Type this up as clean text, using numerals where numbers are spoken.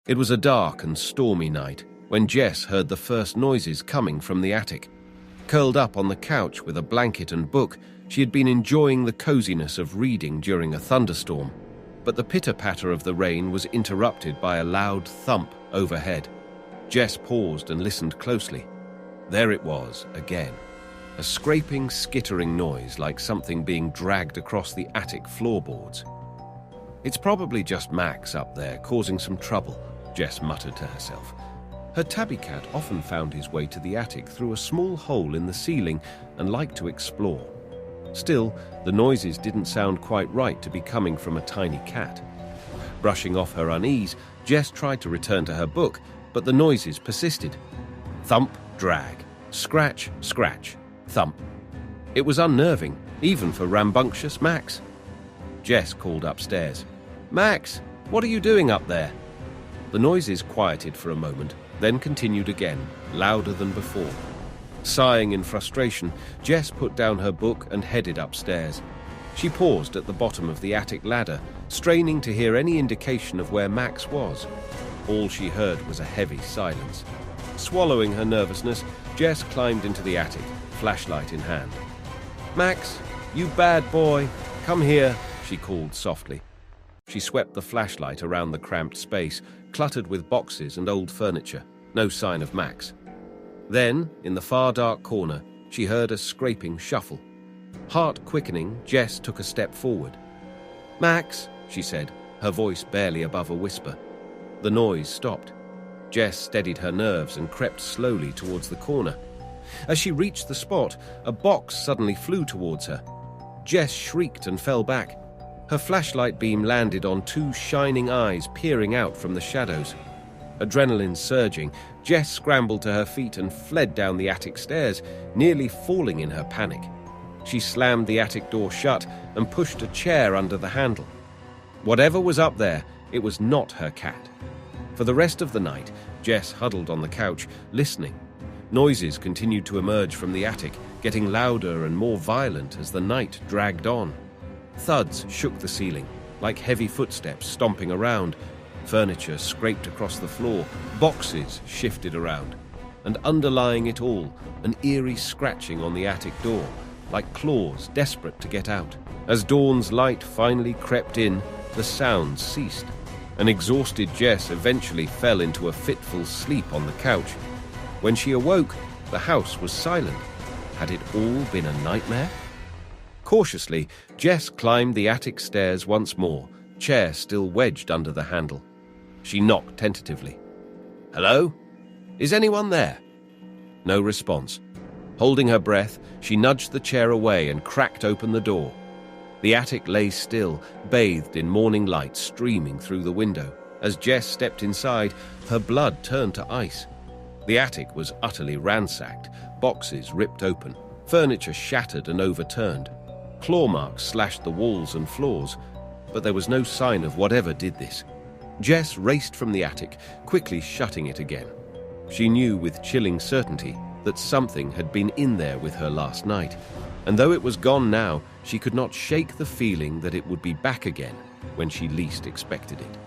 It was a dark and stormy night when Jess heard the first noises coming from the attic. Curled up on the couch with a blanket and book, she had been enjoying the coziness of reading during a thunderstorm. But the pitter-patter of the rain was interrupted by a loud thump overhead. Jess paused and listened closely. There it was again. A scraping, skittering noise like something being dragged across the attic floorboards. "It's probably just Max up there causing some trouble," Jess muttered to herself. Her tabby cat often found his way to the attic through a small hole in the ceiling and liked to explore. Still, the noises didn't sound quite right to be coming from a tiny cat. Brushing off her unease, Jess tried to return to her book, but the noises persisted. Thump, drag, scratch, scratch, thump. It was unnerving, even for rambunctious Max. Jess called upstairs. "Max, what are you doing up there?" The noises quieted for a moment, then continued again, louder than before. Sighing in frustration, Jess put down her book and headed upstairs. She paused at the bottom of the attic ladder, straining to hear any indication of where Max was. All she heard was a heavy silence. Swallowing her nervousness, Jess climbed into the attic, flashlight in hand. "Max, you bad boy, come here," she called softly. She swept the flashlight around the cramped space, cluttered with boxes and old furniture. No sign of Max. Then, in the far dark corner, she heard a scraping shuffle. Heart quickening, Jess took a step forward. "Max," she said, her voice barely above a whisper. The noise stopped. Jess steadied her nerves and crept slowly towards the corner. As she reached the spot, a box suddenly flew towards her. Jess shrieked and fell back. Her flashlight beam landed on two shining eyes peering out from the shadows. Adrenaline surging, Jess scrambled to her feet and fled down the attic stairs, nearly falling in her panic. She slammed the attic door shut and pushed a chair under the handle. Whatever was up there, it was not her cat. For the rest of the night, Jess huddled on the couch, listening. Noises continued to emerge from the attic, getting louder and more violent as the night dragged on. Thuds shook the ceiling, like heavy footsteps stomping around. Furniture scraped across the floor, boxes shifted around, and underlying it all, an eerie scratching on the attic door, like claws desperate to get out. As dawn's light finally crept in, the sounds ceased. An exhausted Jess eventually fell into a fitful sleep on the couch. When she awoke, the house was silent. Had it all been a nightmare? Cautiously, Jess climbed the attic stairs once more, chair still wedged under the handle. She knocked tentatively. "Hello? Is anyone there?" No response. Holding her breath, she nudged the chair away and cracked open the door. The attic lay still, bathed in morning light streaming through the window. As Jess stepped inside, her blood turned to ice. The attic was utterly ransacked, boxes ripped open, furniture shattered and overturned. Claw marks slashed the walls and floors, but there was no sign of whatever did this. Jess raced from the attic, quickly shutting it again. She knew with chilling certainty that something had been in there with her last night, and though it was gone now, she could not shake the feeling that it would be back again when she least expected it.